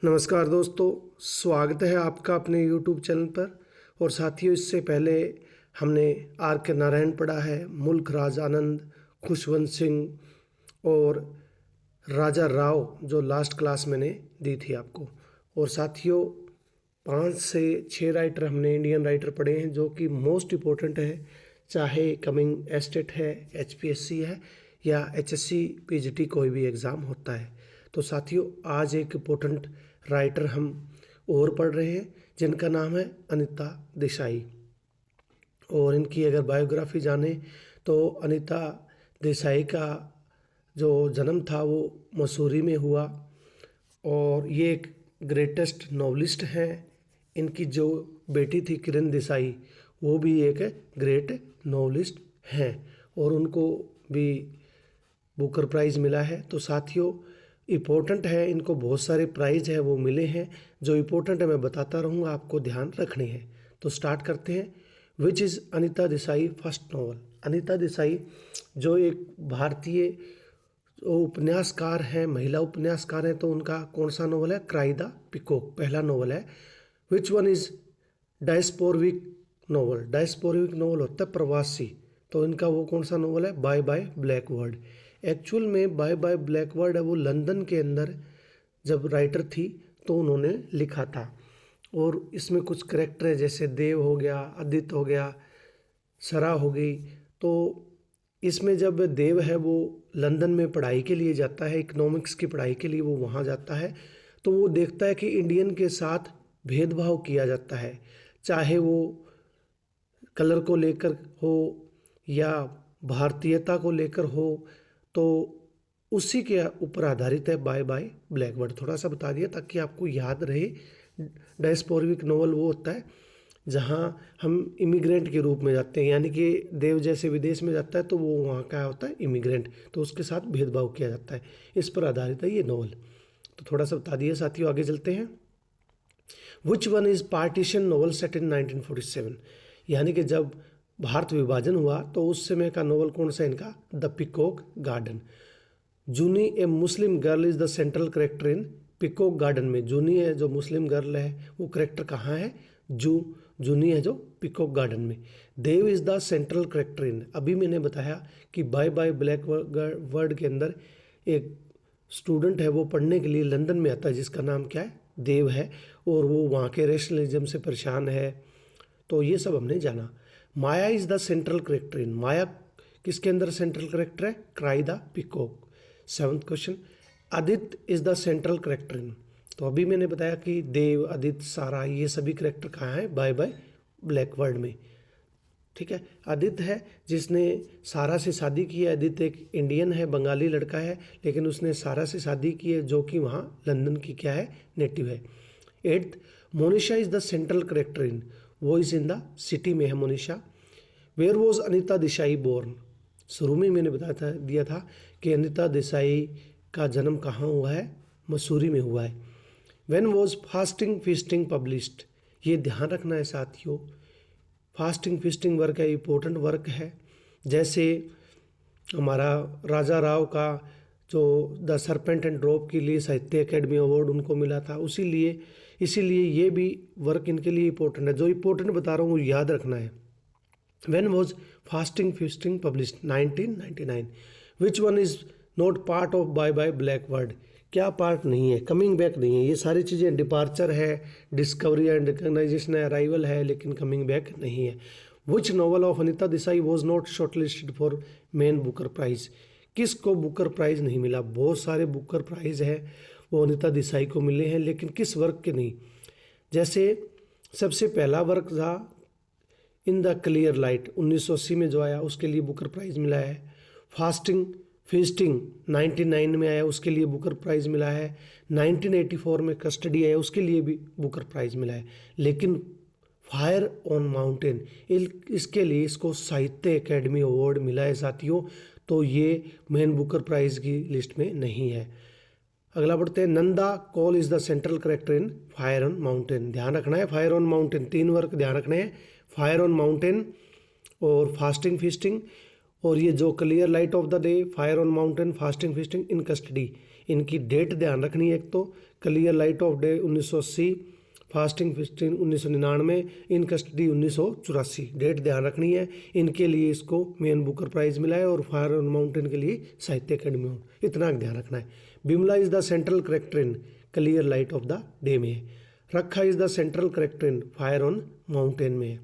नमस्कार दोस्तों, स्वागत है आपका अपने YouTube चैनल पर। और साथियों, इससे पहले हमने आर के नारायण पढ़ा है, मुल्क राज आनंद, खुशवंत सिंह और राजा राव, जो लास्ट क्लास मैंने दी थी आपको। और साथियों, 5 से 6 राइटर हमने इंडियन राइटर पढ़े हैं जो कि मोस्ट इम्पोर्टेंट है, चाहे कमिंग एस्टेट है, HPSC है या HSC PGT कोई भी एग्ज़ाम होता है। तो साथियों, आज एक इम्पोर्टेंट राइटर हम और पढ़ रहे हैं जिनका नाम है अनीता देसाई। और इनकी अगर बायोग्राफी जाने तो अनीता देसाई का जो जन्म था वो मसूरी में हुआ और ये एक ग्रेटेस्ट नॉवलिस्ट हैं। इनकी जो बेटी थी किरण देसाई, वो भी एक ग्रेट नॉवलिस्ट हैं और उनको भी बुकर प्राइज़ मिला है। तो साथियों, इम्पोर्टेंट है, इनको बहुत सारे प्राइज़ है वो मिले हैं। जो इम्पोर्टेंट है मैं बताता रहूँगा, आपको ध्यान रखने हैं। तो स्टार्ट करते हैं। Which is Anita Desai first novel. Anita Desai जो एक भारतीय उपन्यासकार हैं, महिला उपन्यासकार हैं, तो उनका कौन सा नॉवल है? क्राई द पीकॉक पहला नॉवल है। विच one is diasporic novel. Diasporic novel होता है प्रवासी, तो इनका वो कौन सा नॉवल है? Bye bye blackbird. एक्चुअल में बाय बाय ब्लैकबर्ड है वो लंदन के अंदर जब राइटर थी तो उन्होंने लिखा था। और इसमें कुछ करैक्टर है, जैसे देव हो गया, आदित्य हो गया, सरा हो गई। तो इसमें जब देव है वो लंदन में पढ़ाई के लिए जाता है, इकोनॉमिक्स की पढ़ाई के लिए वो वहाँ जाता है, तो वो देखता है कि इंडियन के साथ भेदभाव किया जाता है, चाहे वो कलर को लेकर हो या भारतीयता को लेकर हो। तो उसी के ऊपर आधारित है बाय बाय ब्लैकबर्ड। थोड़ा सा बता दिया ताकि आपको याद रहे। डायस्पोरिक नॉवल वो होता है जहाँ हम इमिग्रेंट के रूप में जाते हैं, यानी कि देव जैसे विदेश में जाता है तो वो वहाँ का होता है इमिग्रेंट, तो उसके साथ भेदभाव किया जाता है। इस पर आधारित है ये नॉवल। तो थोड़ा सा बता दिया साथियों, आगे चलते हैं। Which one is partition novel set in 1947। यानी कि जब भारत विभाजन हुआ तो उस समय का नॉवल कौन सा इनका? The peacock garden. Juni A Muslim girl is the central character in peacock Garden में। जूनी है जो मुस्लिम गर्ल है, वो करेक्टर कहाँ है? जूनी है जो पीकॉक गार्डन में। Dev is the central character in. अभी मैंने बताया कि बाय बाय ब्लैक वर्ड के अंदर एक स्टूडेंट है वो पढ़ने के लिए लंदन में आता है जिसका नाम क्या है? देव है, और वो वहाँ के रेशनलिज्म से परेशान है। तो ये सब हमने जाना। Maya is the central character in. Maya किसके अंदर सेंट्रल करेक्टर है? Cry the Peacock. 7th question. Aditya is the central character in. तो अभी मैंने बताया कि देव, आदित्य, सारा, ये सभी करेक्टर कहाँ हैं? बाय बाय ब्लैकबर्ड में। ठीक है। आदित्य है जिसने सारा से शादी की है। आदित्य एक इंडियन है, बंगाली लड़का है, लेकिन उसने सारा से शादी की है जो कि वहाँ लंदन की क्या है? नेटिव है। 8th। Monisha is the central character in. वो इज़ इन द सिटी में है Monisha. Where was Anita Desai born. शुरू में मैंने बताया दिया था कि अनीता देसाई का जन्म कहाँ हुआ है? मसूरी में हुआ है। When was fasting feasting published. ये ध्यान रखना है साथियों, फास्टिंग फीस्टिंग वर्क है, इम्पोर्टेंट वर्क है। जैसे हमारा राजा राव का जो द सरपेंट एंड ड्रॉप के लिए साहित्य अकेडमी अवार्ड उनको मिला था, इसीलिए ये भी वर्क इनके लिए इम्पोर्टेंट है। जो इम्पोर्टेंट बता रहा हूँ वो याद रखना है। When was Fasting Feasting published? 1999. Which one is not part of Bye Bye Blackbird? क्या पार्ट नहीं है? कमिंग बैक नहीं है। ये सारी चीज़ें डिपार्चर है, डिस्कवरी एंड रिकग्नाइजेशन है, अराइवल है, लेकिन कमिंग बैक नहीं है। Which novel of Anita Desai was not shortlisted for Man Booker Prize. किसको बुकर प्राइज़ नहीं मिला? बहुत सारे बुकर प्राइज़ है वो अनीता देसाई को मिले हैं, लेकिन किस वर्क के नहीं? जैसे सबसे पहला वर्क था इन द क्लियर लाइट 1980 में जो आया, उसके लिए बुकर प्राइज़ मिला है। फास्टिंग फीस्टिंग 99 में आया, उसके लिए बुकर प्राइज़ मिला है। 1984 में कस्टडी आया, उसके लिए भी बुकर प्राइज़ मिला है। लेकिन फायर ऑन माउंटेन, इसके लिए इसको साहित्य अकेडमी अवार्ड मिला है साथियों। तो ये मेन बुकर प्राइज़ की लिस्ट में नहीं है। अगला बढ़ते हैं। Nanda call is the central character in Fire on mountain. ध्यान रखना है, फायर ऑन माउंटेन, 3 वर्क ध्यान रखने हैं। फायर ऑन माउंटेन और फास्टिंग फीस्टिंग, और ये जो clear light of the day, fire on mountain, fasting feasting, in custody, इनकी डेट ध्यान रखनी है। एक तो clear light of day 1980, fasting fisting 1999, in custody 1984। Date ध्यान रखनी है। इनके लिए इसको मेन बुकर प्राइज मिला है और फायर ऑन माउंटेन के लिए साहित्य अकेडमी अवार्ड। इतना ध्यान रखना है। Bimla is the central character in Clear light of the डे में है। Raka is the central character in Fire on Mountain में है।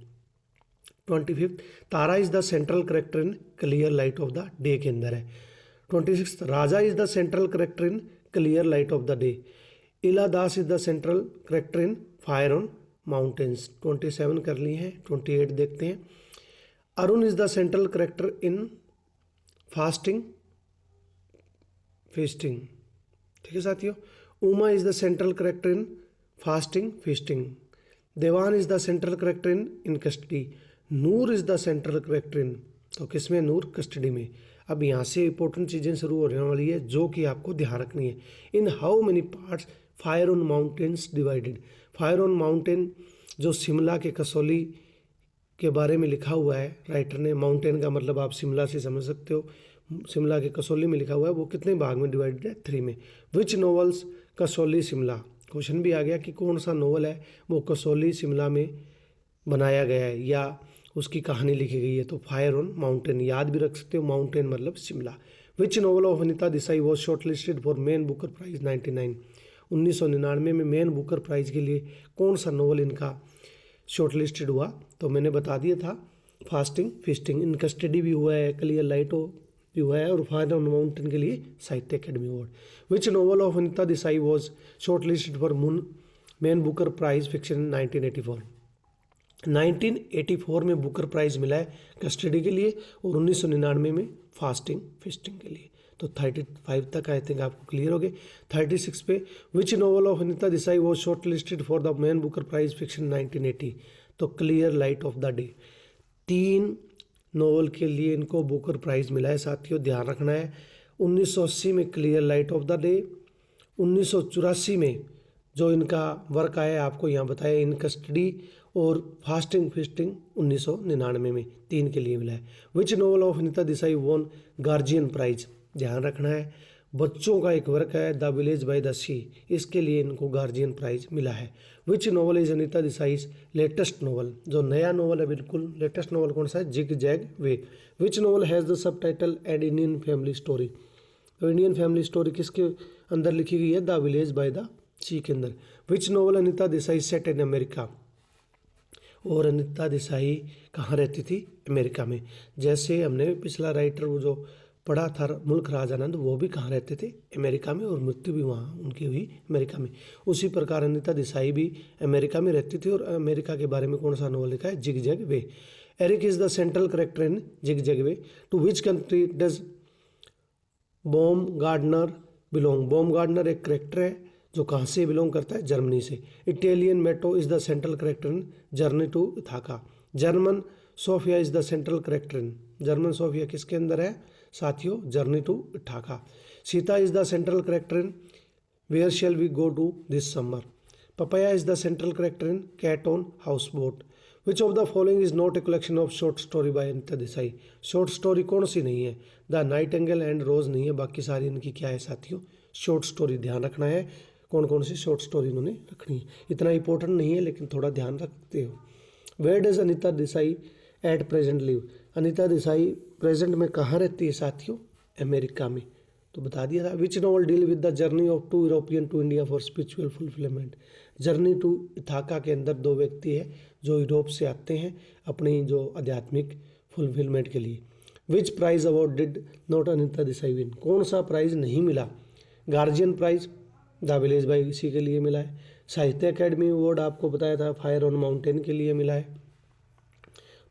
25th Tara is the central character in Clear light of the डे के अंदर है। 26th Raja is the central character in Clear light of the डे। Ila Das is the central character in Fire on Mountains. 27 कर लिए हैं। 28 देखते हैं। Arun is the central character in Fasting Feasting. ठीक है साथियों। Uma is the central character in Fasting Feasting. Deven is the central character In Custody. Noor is the central character in, तो किसमें? नूर कस्टडी में। अब यहाँ से इंपॉर्टेंट चीज़ें शुरू होने वाली है जो कि आपको ध्यान रखनी है। In how many parts fire on mountains divided. Fire on mountain जो शिमला के कसौली के बारे में लिखा हुआ है राइटर ने, माउंटेन का मतलब आप शिमला से समझ सकते हो, शिमला के कसौली में लिखा हुआ है, वो कितने भाग में डिवाइडेड है? 3 में। विच नॉवेल्स कसौली शिमला। क्वेश्चन भी आ गया कि कौन सा नॉवल है वो कसौली शिमला में बनाया गया है या उसकी कहानी लिखी गई है। तो फायर ऑन माउंटेन याद भी रख सकते हो, माउंटेन मतलब Shimla. Which novel of Anita Desai was shortlisted for Man Booker Prize 99। 1999 में मेन बुकर प्राइज के लिए कौन सा नॉवल इनका शॉर्ट लिस्टेड हुआ? तो मैंने बता दिया था फास्टिंग फिस्टिंग। इन कस्टडी भी हुआ है, क्लियर लाइट भी हुआ है और फायर ऑन माउंटेन के लिए Sahitya Academy Award. Which novel of Anita Desai was shortlisted for Man Booker Prize fiction 1984। 1984 में बुकर प्राइज मिला है कस्टडी के लिए और 1999 में फास्टिंग फिस्टिंग के लिए। तो 35 तक आई थिंक आपको क्लियर हो गए। 36 पे which novel of Anita Desai was shortlisted for the Man Booker Prize fiction 1980। तो clear light of the day. 3 novel के लिए इनको बुकर प्राइज मिला है साथियों, ध्यान रखना है। 1980 में क्लियर लाइट ऑफ द डे, 1984 में जो इनका वर्क आया आपको यहाँ बताया इन कस्टडी, और फास्टिंग फिस्टिंग 1999 में 3 के लिए मिला है। Which novel of Anita Desai won Guardian Prize. ध्यान रखना है, बच्चों का एक वर्क है the village by the Sea, इसके लिए इनको गार्जियन प्राइज मिला है। Which novel is Anita Desai's latest novel. जो नया नॉवल है बिल्कुल लेटेस्ट नॉवल कौन सा है? Zig zag way. Which novel has the subtitle and Indian family story. तो इंडियन फैमिली स्टोरी किसके अंदर लिखी गई है? The village by the sea के अंदर। Which novel Anita Desai set in America. और अनीता देसाई कहाँ रहती थी? अमेरिका में। जैसे हमने पिछला राइटर वो जो पढ़ा था मुल्क राज आनंद, वो भी कहाँ रहते थे? अमेरिका में, और मृत्यु भी वहाँ उनकी हुई अमेरिका में। उसी प्रकार अनीता देसाई भी अमेरिका में रहती थी और अमेरिका के बारे में कौन सा नॉवल लिखा है? Zig zag Way. Eric is the central character in Zig zag Way. To which country does Baumgartner belong. Baumgartner एक करेक्टर है जो कहाँ से बिलोंग करता है? जर्मनी से। Italian Matteo is the central character in Journey to Ithaca. German Sophia is the central character in. German Sophia किसके अंदर है साथियों? Journey to Ithaca. Sita is the central character in Where Shall We Go This दिस समर। Papaya is the central character in Cat on House Boat. Which of the following is not a collection of short story by Anita Desai. Short story कौन सी नहीं है? The Nightingale and रोज नहीं है, बाकी सारी इनकी क्या है साथियों? Short story. ध्यान रखना है कौन कौन सी शॉर्ट स्टोरी इन्होंने रखनी है। इतना इंपॉर्टेंट नहीं है लेकिन थोड़ा ध्यान रखते हो। Where does Anita Desai at present live. Anita Desai present में कहाँ रहती है साथियों? अमेरिका में। तो बता दिया था। Which novel deal with the journey of 2 European to India for spiritual fulfilment. Journey to Ithaca के अंदर 2 व्यक्ति है जो यूरोप से आते हैं अपनी जो आध्यात्मिक फुलफिलमेंट के लिए। Which prize award did not Anita Desai win. कौन सा प्राइज नहीं मिला? Guardian Prize The village by इसी के लिए मिला है। साहित्य अकेडमी अवार्ड आपको बताया था फायर ऑन माउंटेन के लिए मिला है।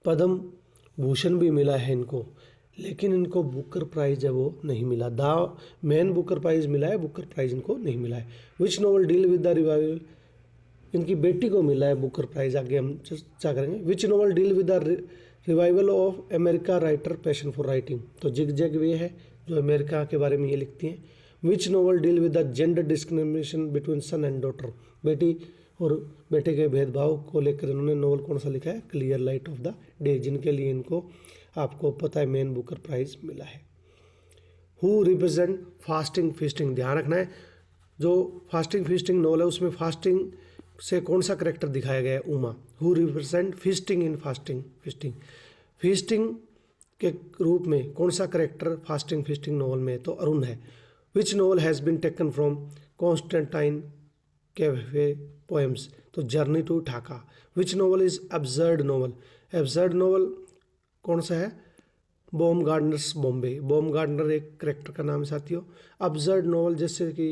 पद्म भूषण भी मिला है इनको, लेकिन इनको बुकर प्राइज है वो नहीं मिला। द मेन बुकर प्राइज मिला है, बुकर प्राइज इनको नहीं मिला है। Which novel deal with the revival. इनकी बेटी को मिला है बुकर प्राइज, आगे हम चर्चा करेंगे। Which novel deal with the revival of America writer passion for writing. तो जिग जैग वे है जो अमेरिका के बारे में ये लिखती हैं। Which novel deal with the gender discrimination between son and daughter. बेटी और बेटे के भेदभाव को लेकर इन्होंने नॉवल कौन सा लिखा है? Clear light of the day, जिनके लिए इनको आपको पता है मेन बुकर प्राइज मिला है। Who represent fasting feasting. ध्यान रखना है, जो फास्टिंग फीस्टिंग नॉवल है उसमें फास्टिंग से कौन सा करेक्टर दिखाया गया है? Uma. Who represent feasting in Fasting feasting. Feasting के रूप में कौन सा करेक्टर फास्टिंग फीस्टिंग नॉवल में? तो अरुण है। Which novel has been taken from Constantine Cavafy poems? तो Journey to Dhaka. Which novel is absurd novel? Absurd novel कौन सा है? बॉमगार्डनर्स बॉम्बे। बॉमगार्डनर एक करेक्टर का नाम है साथियों। अब्सर्ड नॉवल जैसे कि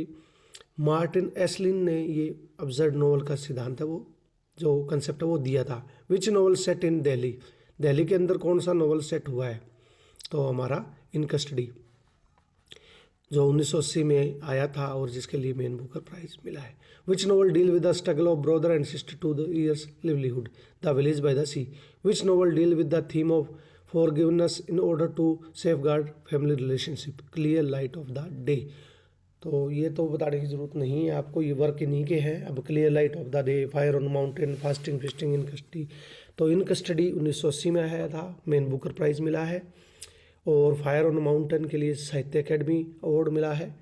मार्टिन एसलिन ने ये अब्सर्ड नॉवल का सिद्धांत है, वो जो कंसेप्ट है वो दिया था। विच नॉवल सेट इन दिल्ली? दिल्ली के अंदर कौन सा नॉवल सेट हुआ है? तो हमारा इन कस्टडी, जो 1980 में आया था और जिसके लिए मैन बुकर प्राइज मिला है। Which novel deal with the struggle of brother and sister to the years livelihood? The village by the sea. Which novel deal with the theme of forgiveness in order to safeguard family relationship? Clear light of the day. तो ये तो बताने की ज़रूरत नहीं है आपको, ये वर्क इन्हीं के हैं। अब clear light of the day, fire on mountain, fasting feasting, in custody. तो इन कस्टडी 1980 में आया था, मैन बुकर प्राइज़ मिला है। और फायर ऑन माउंटेन के लिए साहित्य अकेडमी अवार्ड मिला है।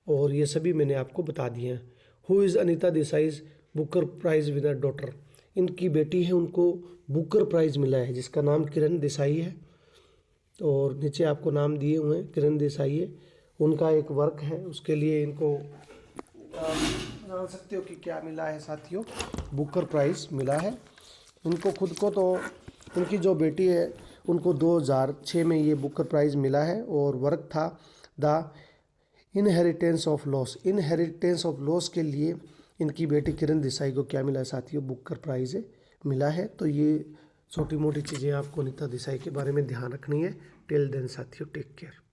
और ये सभी मैंने आपको बता दिए हैं। Who is Anita Desai's Booker prize winner daughter? इनकी बेटी है, उनको बुकर प्राइज़ मिला है जिसका नाम किरण देसाई है। और नीचे आपको नाम दिए हुए हैं, किरण देसाई है, उनका एक वर्क है, उसके लिए इनको जान सकते हो कि क्या मिला है साथियों? बुकर प्राइज़ मिला है इनको खुद को। तो उनकी जो बेटी है उनको 2006 में ये बुकर प्राइज़ मिला है और वर्क था the inheritance of loss. Inheritance of loss के लिए इनकी बेटी किरण देसाई को क्या मिला है साथियों? बुकर प्राइज़ मिला है। तो ये छोटी मोटी चीज़ें आपको अनीता देसाई के बारे में ध्यान रखनी है। टिल देन साथियों, टेक केयर।